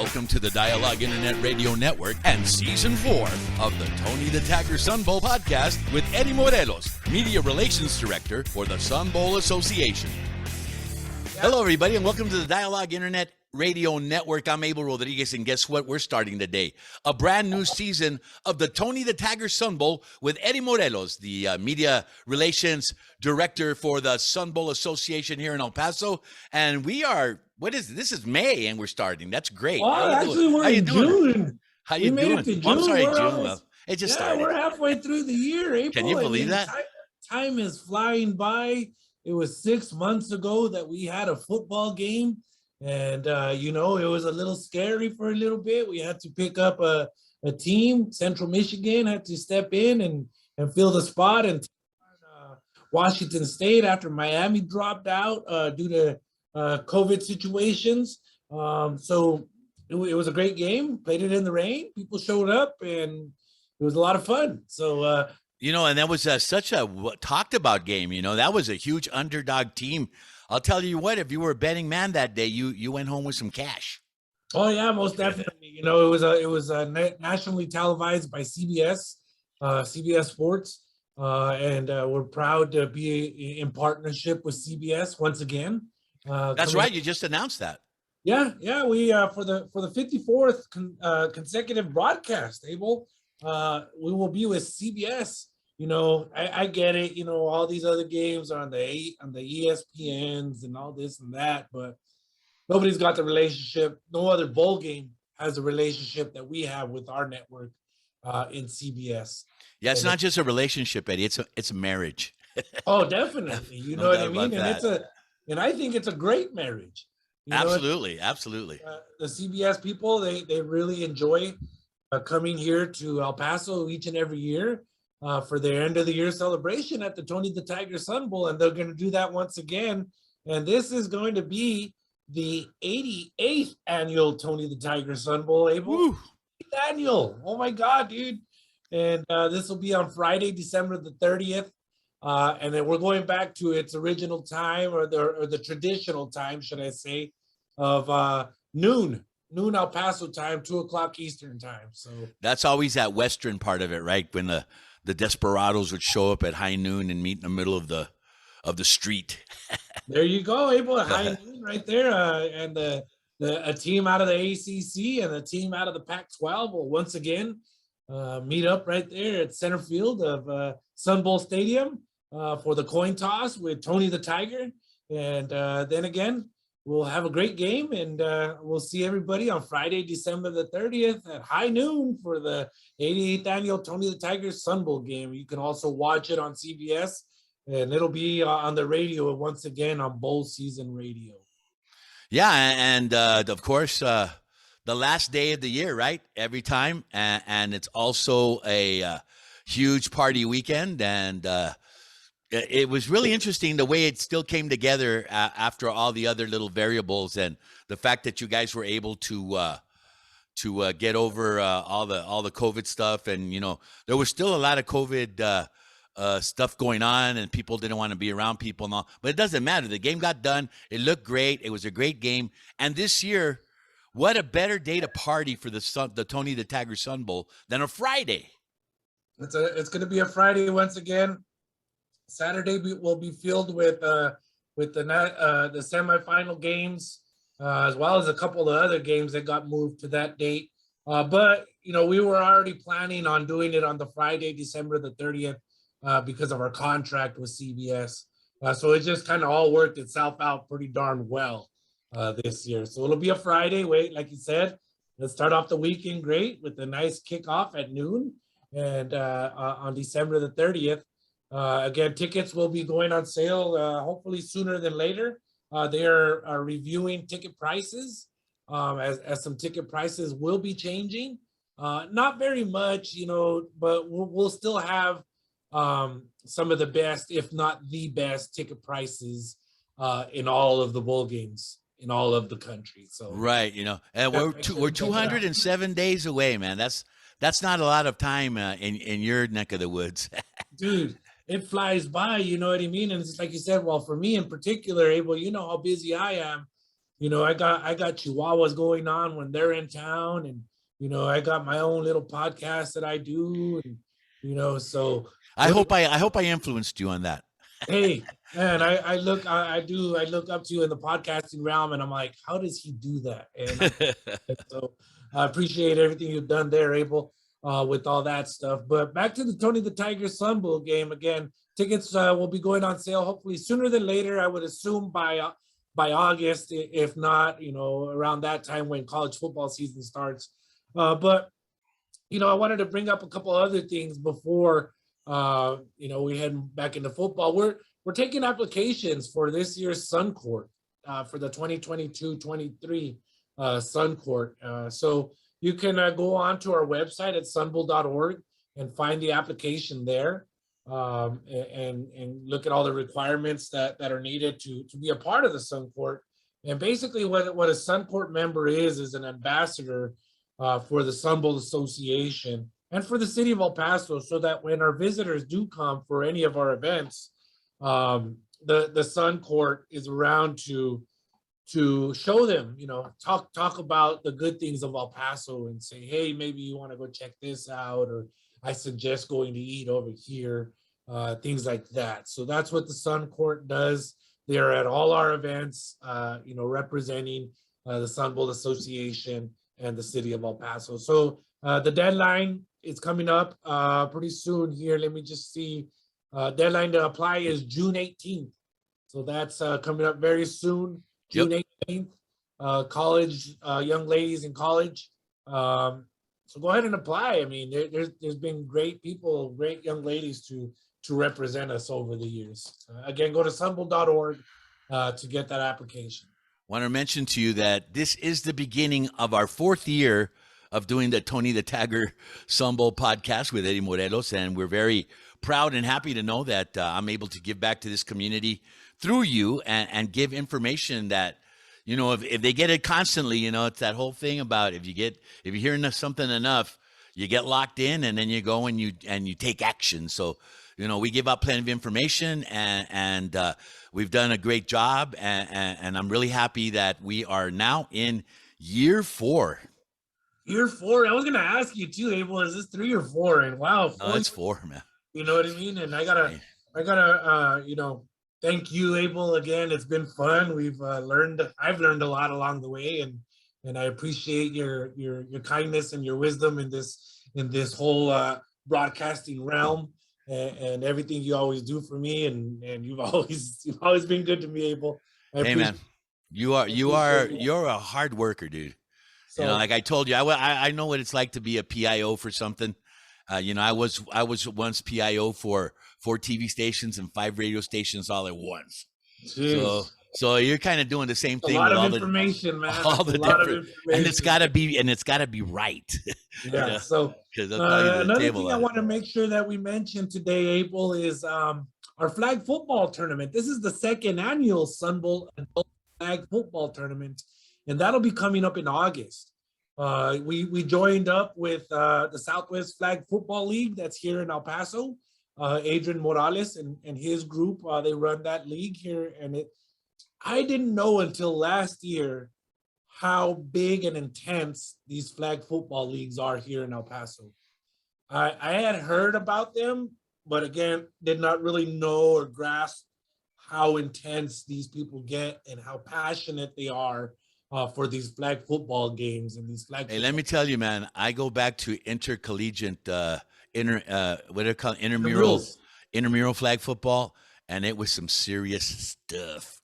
Welcome to the Dialogue Internet Radio Network and Season 4 of the Tony the Tiger Sun Bowl podcast with Eddie Morelos, Media Relations Director for the Sun Bowl Association. Hello, everybody, and welcome to the Dialogue Internet Radio Network. I'm Abel Rodriguez, and guess what? We're starting today a brand new season of the Tony the Tiger Sun Bowl with Eddie Morelos, the Media Relations Director for the Sun Bowl Association here in El Paso. And we are, what is it? This is May, and we're starting. That's great. Oh, actually, we're in June. How you doing? Made it to June. I'm sorry, June. Well, it just started. We're halfway through the year, April. Can you believe that? Time is flying by. It was 6 months ago that we had a football game. And, it was a little scary for a little bit. We had to pick up a team. Central Michigan had to step in and fill the spot. And Washington State, after Miami dropped out due to COVID situations. So it was a great game. Played it in the rain. People showed up, and it was a lot of fun. So, and that was such a talked about game. That was a huge underdog team. I'll tell you what, if you were a betting man that day, you went home with some cash. Oh yeah, most definitely. It was nationally televised by CBS, CBS Sports, and we're proud to be in partnership with CBS once again. That's right. You just announced that. Yeah. We for the 54th consecutive broadcast, Abel, we will be with CBS. I get it. All these other games are on the ESPNs and all this and that, but nobody's got the relationship. No other bowl game has the relationship that we have with our network in CBS. Yeah, it's not just a relationship, Eddie. It's a marriage. Oh, definitely. You know what I mean? And I think it's a great marriage. Absolutely. The CBS people, they really enjoy coming here to El Paso each and every year. For their end of the year celebration at the Tony the Tiger Sun Bowl, and they're going to do that once again. And this is going to be the 88th annual Tony the Tiger Sun Bowl. Abel, annual. Oh my God, dude! And this will be on Friday, December the 30th, and then we're going back to its original time, or the traditional time, should I say, of noon El Paso time, 2:00 Eastern time. So that's always that western part of it, right? When the desperados would show up at high noon and meet in the middle of the street. There you go, Abel. High noon right there. And a team out of the ACC and a team out of the Pac-12 will once again meet up right there at center field of Sun Bowl Stadium for the coin toss with Tony the Tiger. And then again, we'll have a great game, and we'll see everybody on Friday, December the 30th at high noon for the 88th annual Tony the Tiger Sun Bowl game. You can also watch it on CBS, and it'll be on the radio once again on Bowl Season Radio. Yeah, and of course, the last day of the year, right? Every time, and it's also a huge party weekend, and it was really interesting the way it still came together after all the other little variables, and the fact that you guys were able to get over all the COVID stuff, and there was still a lot of COVID stuff going on, and people didn't want to be around people and all. But it doesn't matter. The game got done. It looked great. It was a great game. And this year, what a better day to party for the Tony the Tiger Sun Bowl than a Friday. It's going to be a Friday once again. Saturday will be filled with the semifinal games, as well as a couple of other games that got moved to that date. But we were already planning on doing it on the Friday, December the 30th, because of our contract with CBS. So it just kind of all worked itself out pretty darn well this year. So it'll be a Friday. Like you said, let's start off the weekend great with a nice kickoff at noon, and on December the 30th. Again, tickets will be going on sale hopefully sooner than later. They are reviewing ticket prices as some ticket prices will be changing. Not very much, but we'll still have some of the best, if not the best, ticket prices in all of the bowl games in all of the country. So right, and we're 207 days away, man. That's not a lot of time in your neck of the woods. Dude, it flies by, you know what I mean? And it's like you said, well, for me in particular, Abel, you know how busy I am. I got Chihuahuas going on when they're in town, and I got my own little podcast that I do, and so I hope I influenced you on that. hey, man, I look up to you in the podcasting realm, and I'm like, how does he do that? So I appreciate everything you've done there, Abel, with all that stuff. But back to the Tony the Tiger Sun Bowl game again. Tickets will be going on sale hopefully sooner than later. I would assume by August, if not, around that time when college football season starts. But I wanted to bring up a couple other things before we head back into football. We're taking applications for this year's Sun Court for the 2022-23 Sun Court. So you can go on to our website at sunbowl.org and find the application there, and look at all the requirements that are needed to be a part of the Sun Court. And basically what a Sun Court member is an ambassador for the Sun Bowl Association and for the city of El Paso, so that when our visitors do come for any of our events, the Sun Court is around to show them, talk about the good things of El Paso and say, hey, maybe you want to go check this out, or I suggest going to eat over here, things like that. So that's what the Sun Court does. They're at all our events, representing the Sun Bowl Association and the city of El Paso. So the deadline is coming up pretty soon here. Let me just see. Deadline to apply is June 18th. So that's coming up very soon, June 18th. College, young ladies in college. So go ahead and apply. I mean, there's been great people, great young ladies to represent us over the years. Again, go to sunbowl.org to get that application. Want to mention to you that this is the beginning of our 4th year of doing the Tony the Tiger Sun Bowl podcast with Eddie Morelos, and we're very proud and happy to know that I'm able to give back to this community through you and give information that, if they get it constantly, it's that whole thing about if you hear something enough, you get locked in, and then you go and you take action. So, we give out plenty of information, and we've done a great job, and I'm really happy that we are now in year 4. Year 4. I was gonna ask you too, Abel. Is this 3 or 4? And wow, 4. No, it's 4, man. You know what I mean? And I gotta, thank you, Abel. Again, it's been fun. I've learned a lot along the way, and I appreciate your kindness and your wisdom in this whole broadcasting realm, and everything you always do for me, and you've always been good to me, Abel. Hey man, you're a hard worker, dude. So, like I told you, I know what it's like to be a PIO for something. I was once PIO for 4 TV stations and 5 radio stations all at once. Geez. So you're kind of doing the same thing. A lot of information, man. All the different, and it's gotta be right. Yeah. So another thing I want to make sure that we mention today, Abel, is our flag football tournament. This is the 2nd annual Sun Bowl Adult Flag Football Tournament, and that'll be coming up in August. We joined up with the Southwest Flag Football League that's here in El Paso. Adrian Morales and his group, they run that league here, and I didn't know until last year how big and intense these flag football leagues are here in El Paso. I had heard about them, but again, did not really know or grasp how intense these people get and how passionate they are for these flag football games and these flag. Hey, let me tell you, man, I go back to intercollegiate, intramural flag football, and it was some serious stuff.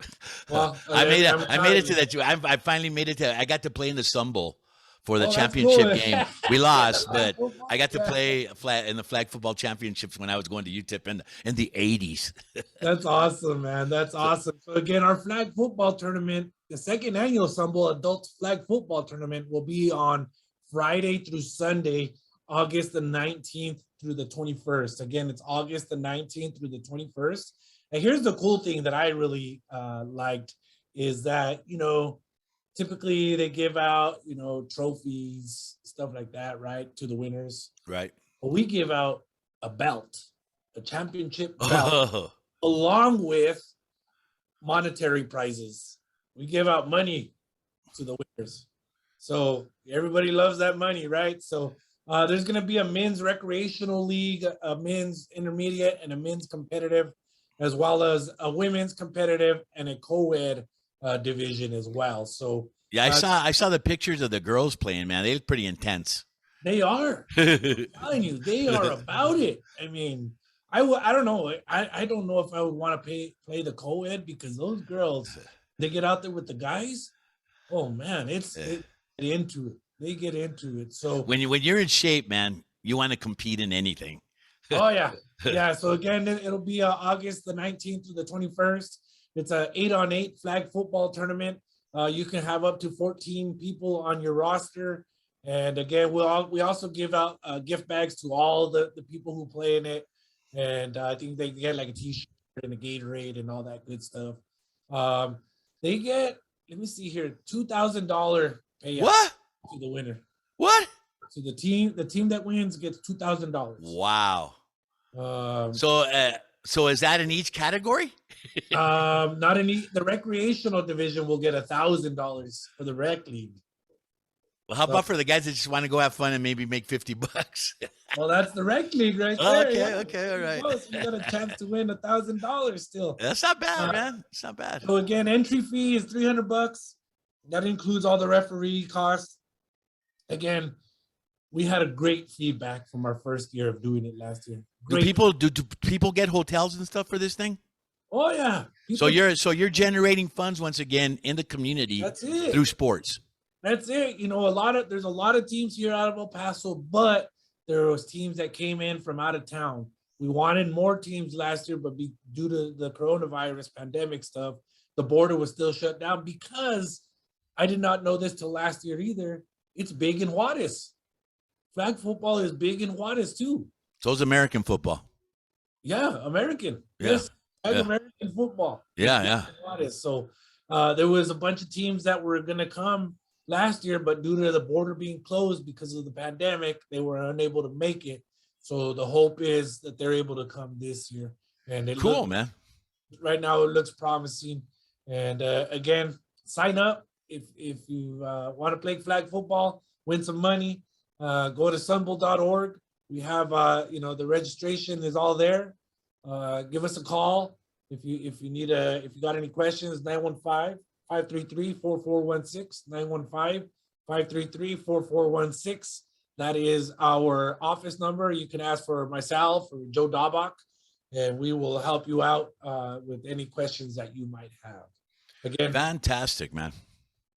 Well, I made it to that. I finally made it to. I got to play in the Sun Bowl for the championship game. We lost, but I got to play in the flag football championships when I was going to UTEP in the 80s. That's awesome, man. That's awesome. So again, our flag football tournament, the 2nd annual Sun Bowl Adult Flag Football Tournament, will be on Friday through Sunday, August the 19th through the 21st. Again, it's August the 19th through the 21st. And here's the cool thing that I really liked is that, typically they give out, trophies, stuff like that, right, to the winners. Right. But we give out a belt, a championship belt, along with monetary prizes. We give out money to the winners. So everybody loves that money, right? So there's going to be a men's recreational league, a men's intermediate, and a men's competitive, as well as a women's competitive and a co-ed division as well. So Yeah, I saw the pictures of the girls playing, man. They look pretty intense. they are. I'm telling you, they are about it. I mean, I don't know. I don't know if I would want to play the co-ed because those girls, they get out there with the guys. Oh man, it get into it. They get into it. So When you're in shape, man, you want to compete in anything. oh yeah, yeah. So again, it'll be August the 19th to the 21st. It's a 8-on-8 flag football tournament. You can have up to 14 people on your roster. And again, we also give out gift bags to all the people who play in it. And I think they get like a T-shirt and a Gatorade and all that good stuff. They get, let me see here, $2,000 payout What? to the winner. What? So the team that wins gets $2,000. Wow. So is that in each category? Not any. The recreational division will get $1,000 for the rec league. Well, how about for the guys that just want to go have fun and maybe make $50? Well, that's the rec league right there. Okay, yeah. okay, all right. Close. You got a chance to win $1,000 still. That's not bad, man. It's not bad. So again, entry fee is $300. That includes all the referee costs. Again, we had a great feedback from our first year of doing it last year. Do people get hotels and stuff for this thing? Oh yeah. So you're generating funds once again in the community. That's it. Through sports. That's it. You know, there's a lot of teams here out of El Paso, but there was teams that came in from out of town. We wanted more teams last year, but due to the coronavirus pandemic stuff, the border was still shut down because I did not know this till last year either. It's big in Juarez. Flag football is big in Juarez too. So is American football. Yeah, American. Yeah. Yes, American football. Yeah. Juarez. So there was a bunch of teams that were going to come last year, but due to the border being closed because of the pandemic, they were unable to make it. So the hope is that they're able to come this year. And cool, man. Right now it looks promising. And again, sign up if you want to play flag football, win some money. Go to sunbull.org. We have the registration is all there. Give us a call if you got any questions. 915-533-4416. 915-533-4416. That is our office number. You can ask for myself or Joe Daubach, and we will help you out with any questions that you might have. Again, fantastic, man.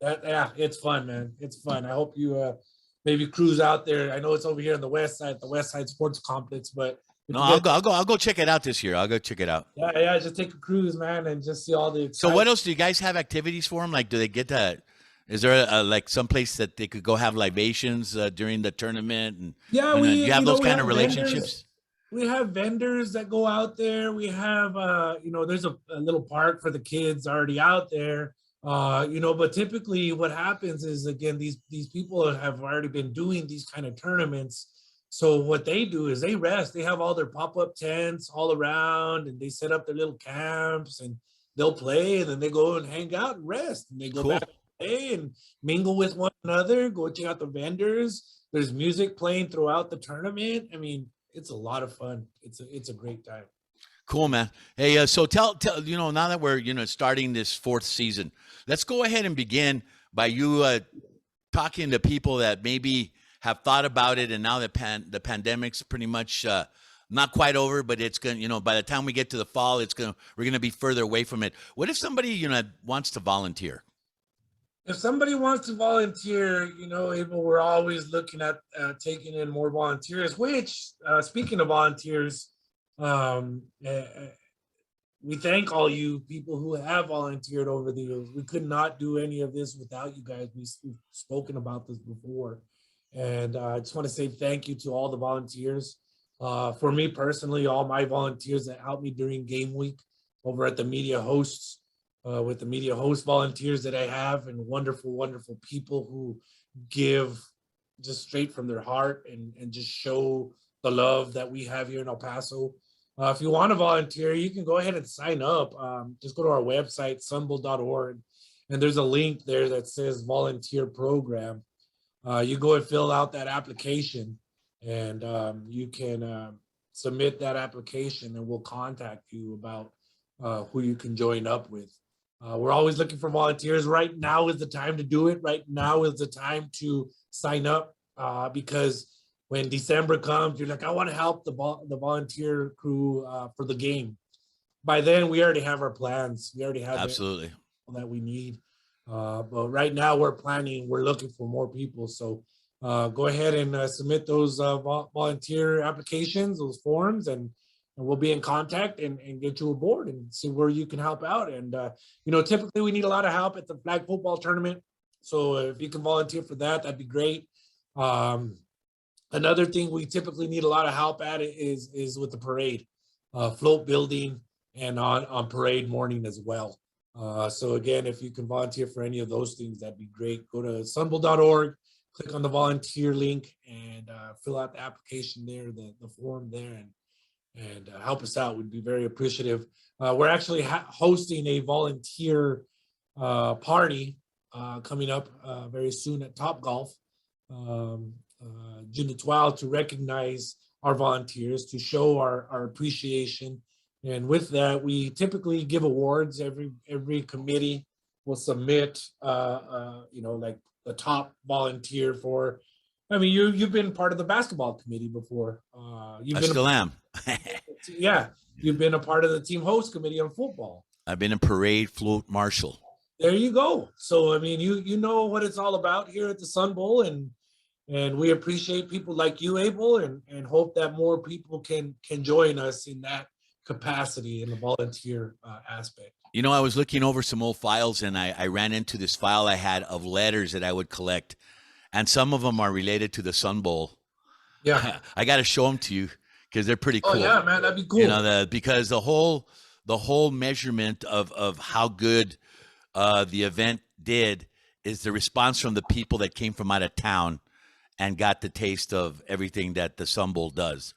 It's fun, man. It's fun. I hope you maybe cruise out there. I know it's over here on the west side sports complex, but no, I'll go check it out this year. I'll go check it out. Yeah. Just take a cruise, man, and just see all the. So what else do you guys have activities for them? Like, do they get that? Is there like some place that they could go have libations during the tournament? And yeah, you have those kind of relationships. We have vendors that go out there. We have there's a little park for the kids already out there. But typically what happens is, again, these people have already been doing these kind of tournaments. So what they do is they rest. They have all their pop-up tents all around, and they set up their little camps, and they'll play, and then they go and hang out and rest, and they go back and play and mingle with one another, go check out the vendors. There's music playing throughout the tournament. I mean, it's a lot of fun. It's a great time. Cool, man. Hey, so tell now that we're starting this fourth season, let's go ahead and begin by you talking to people that maybe have thought about it, and now that the pandemic's pretty much not quite over, but it's gonna by the time we get to the fall, we're gonna be further away from it. What if somebody wants to volunteer? If somebody wants to volunteer, Abel, we're always looking at taking in more volunteers. Which, speaking of volunteers. We thank all you people who have volunteered over the years. We could not do any of this without you guys. We've spoken about this before. And I just want to say thank you to all the volunteers. For me personally, all my volunteers that helped me during game week over at the media hosts, with the media host volunteers that I have, and wonderful, wonderful people who give just straight from their heart and just show the love that we have here in El Paso. If you want to volunteer, you can go ahead and sign up. Just go to our website, sunbull.org, and there's a link there that says volunteer program. You go and fill out that application, and you can submit that application, and we'll contact you about who you can join up with. We're always looking for volunteers. Right now is the time to do it. Right now is the time to sign up, because when December comes, you're like, I want to help the volunteer crew for the game. By then, we already have our plans. We already have Absolutely that we need. But right now, we're looking for more people. So go ahead and submit those volunteer applications, those forms, and we'll be in contact and get you aboard and see where you can help out. And, typically we need a lot of help at the flag football tournament. So if you can volunteer for that, that'd be great. Another thing we typically need a lot of help at is with the parade, float building, and on parade morning as well. So again, if you can volunteer for any of those things, that'd be great. Go to sunbowl.org, click on the volunteer link, and fill out the application there, the form there, and help us out. We'd be very appreciative. We're actually hosting a volunteer party coming up very soon at Topgolf, June the 12th, to recognize our volunteers, to show our appreciation. And with that, we typically give awards. Every committee will submit, like the top volunteer for. I mean, you've been part of the basketball committee before. I still am. Yeah, you've been a part of the team host committee on football. I've been a parade float marshal. There you go. So I mean, you know what it's all about here at the Sun Bowl, and we appreciate people like you, Abel, and hope that more people can join us in that capacity in the volunteer aspect. I was looking over some old files, and I ran into this file I had of letters that I would collect, and some of them are related to the Sun Bowl. Yeah, I got to show them to you because they're pretty cool. Oh yeah, man, that'd be cool. Because the whole measurement of how good the event did is the response from the people that came from out of town and got the taste of everything that the Sun Bowl does.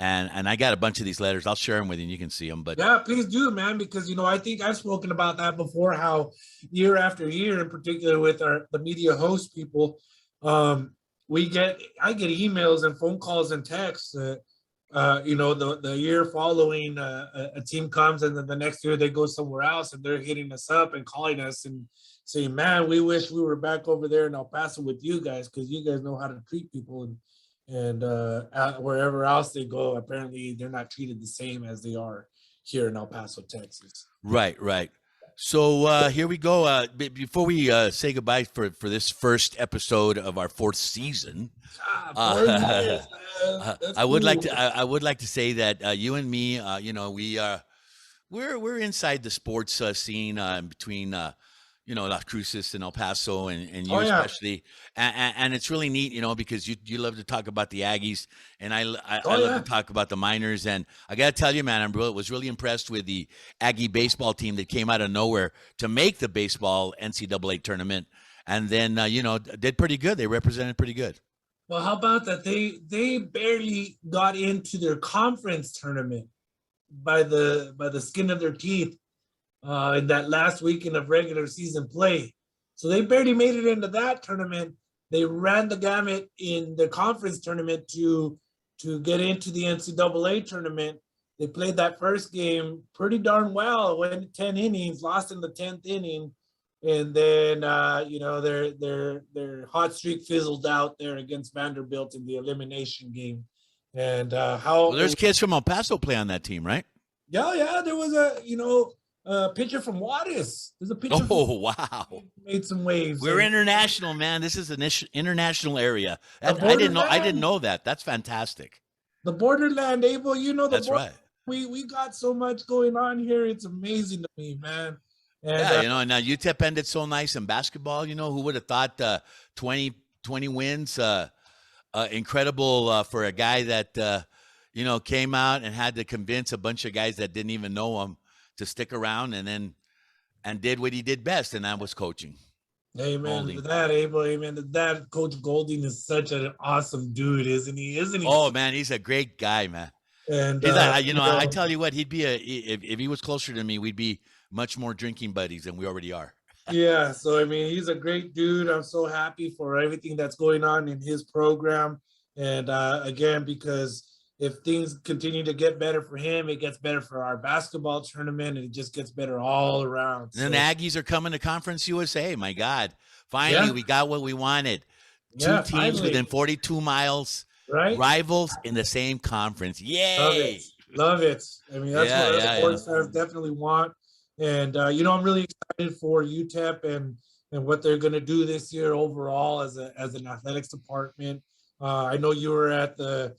And I got a bunch of these letters. I'll share them with you, and you can see them. But yeah, please do, man, because I think I've spoken about that before. How year after year, in particular with the media host people, I get emails and phone calls and texts. The year following, a team comes, and then the next year they go somewhere else, and they're hitting us up and calling us and saying, "Man, we wish we were back over there in El Paso with you guys, because you guys know how to treat people." And wherever else they go, apparently they're not treated the same as they are here in El Paso, Texas. Right. So here we go. Before we say goodbye for this first episode of our fourth season, I would like to say that you and me, we're inside the sports scene between Las Cruces and El Paso, and you especially, and it's really neat, because you love to talk about the Aggies, and I love to talk about the Miners. And I got to tell you, man, was really impressed with the Aggie baseball team that came out of nowhere to make the baseball NCAA tournament, and then did pretty good. They represented pretty good. Well, how about that? They barely got into their conference tournament by the skin of their teeth. In that last weekend of regular season play. So they barely made it into that tournament. They ran the gamut in the conference tournament to get into the NCAA tournament. They played that first game pretty darn well, went 10 innings, lost in the 10th inning. And then, their hot streak fizzled out there against Vanderbilt in the elimination game. And there's kids from El Paso play on that team, right? Yeah. There was a pitcher from Juarez. There's a pitcher. Oh, wow. Made some waves. We're international, man. This is an international area. I didn't know that. That's fantastic. The borderland, Abel. That's right. We got so much going on here. It's amazing to me, man. And, now UTEP ended so nice in basketball. Who would have thought 20 wins? Incredible for a guy that, came out and had to convince a bunch of guys that didn't even know him to stick around, and did what he did best, and that was coaching. Amen to that, Abel. Amen to that. Coach Golding is such an awesome dude, isn't he? Oh man, he's a great guy, man. And I tell you what, he'd be if he was closer to me, we'd be much more drinking buddies than we already are. Yeah, so I mean, he's a great dude. I'm so happy for everything that's going on in his program. And again, because if things continue to get better for him, it gets better for our basketball tournament, and it just gets better all around. And the Aggies are coming to Conference USA. My God. Finally, Yeah, we got what we wanted. Two yeah, teams finally, within 42 miles, right? rivals in the same conference. Love it. Yay. Love it. I mean, that's Yeah, what us yeah, yeah. sports fans definitely want. And I'm really excited for UTEP and what they're going to do this year overall as an athletics department. I know you were at the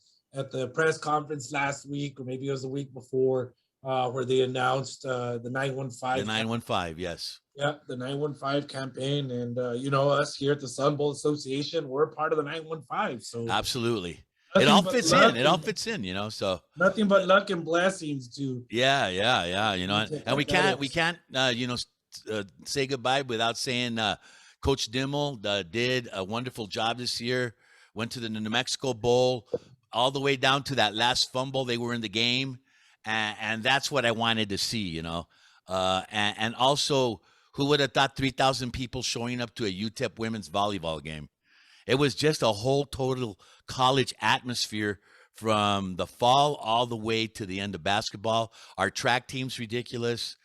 press conference last week, or maybe it was the week before, where they announced the The 915. 915, yes. Yeah, the 915 campaign, and us here at the Sun Bowl Association, we're part of the 915. So Absolutely. It nothing all but fits luck in. It all and fits in, so nothing but luck and blessings to yeah, and we can't say goodbye without saying Coach Dimmel did a wonderful job this year. Went to the New Mexico Bowl, all the way down to that last fumble. They were in the game, and that's what I wanted to see, and also, who would have thought 3,000 people showing up to a UTEP women's volleyball game? It was just a whole total college atmosphere from the fall all the way to the end of basketball. Our track team's ridiculous.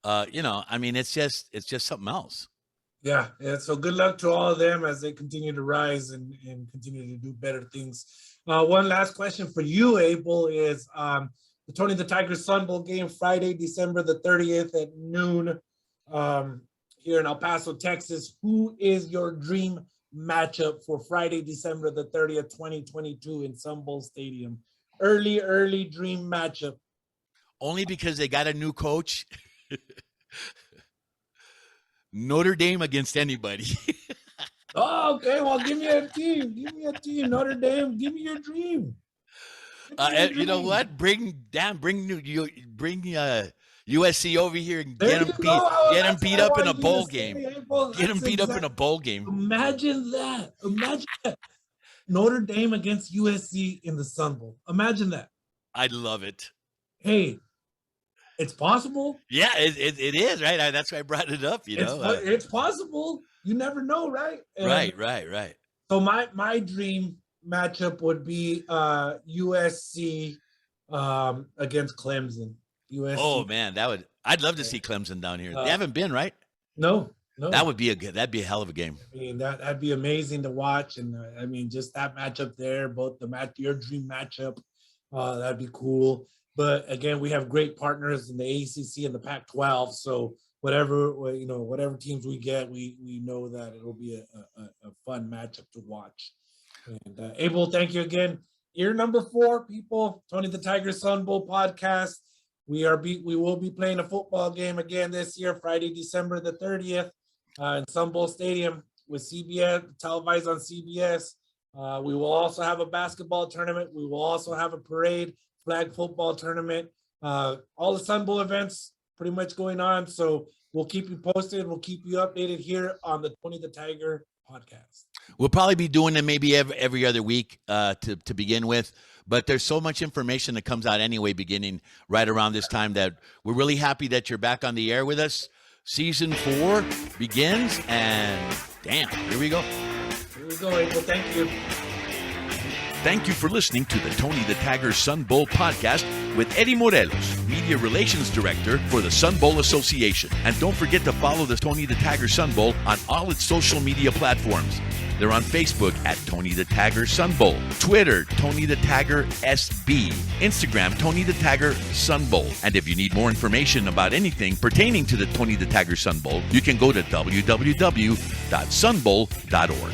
I mean, it's just something else. Yeah, so good luck to all of them as they continue to rise and continue to do better things. One last question for you, Abel, is the Tony the Tiger Sun Bowl game Friday, December the 30th at noon, here in El Paso, Texas. Who is your dream matchup for Friday, December the 30th, 2022 in Sun Bowl Stadium? Early dream matchup. Only because they got a new coach. Notre Dame against anybody. Oh, okay. Well, give me a team. Give me a team. Notre Dame. Give me your dream. You know what? Bring USC over here and get them beat up in a bowl game. Get them beat up in a bowl game. Imagine that. Imagine that. Notre Dame against USC in the Sun Bowl. Imagine that. I'd love it. Hey, it's possible. Yeah, it is, right? That's why I brought it up, It's possible. You never know, right? And right. So my dream matchup would be USC against Clemson. USC. Oh man, I'd love to see Clemson down here. They haven't been, right? No. That'd be a hell of a game. I mean, that'd be amazing to watch, and I mean, just that matchup there, both your dream matchup, that'd be cool. But again, we have great partners in the ACC and the Pac-12, so whatever teams we get, we know that it'll be a fun matchup to watch. And Abel, thank you again. Year number 4, people. Tony the Tiger Sun Bowl podcast. We will be playing a football game again this year, Friday, December the 30th, in Sun Bowl Stadium with CBS, televised on CBS. We will also have a basketball tournament. We will also have a parade, flag football tournament. All the Sun Bowl events pretty much going on. So we'll keep you posted. We'll keep you updated here on the Tony the Tiger podcast. We'll probably be doing it maybe every other week to begin with. But there's so much information that comes out anyway, beginning right around this time, that we're really happy that you're back on the air with us. Season 4 begins, and damn, here we go. Here we go, April. Thank you. Thank you for listening to the Tony the Tiger Sun Bowl podcast with Eddie Morelos, Media Relations Director for the Sun Bowl Association. And don't forget to follow the Tony the Tiger Sun Bowl on all its social media platforms. They're on Facebook at Tony the Tiger Sun Bowl, Twitter, Tony the Tiger SB, Instagram, Tony the Tiger Sun Bowl. And if you need more information about anything pertaining to the Tony the Tiger Sun Bowl, you can go to www.sunbowl.org.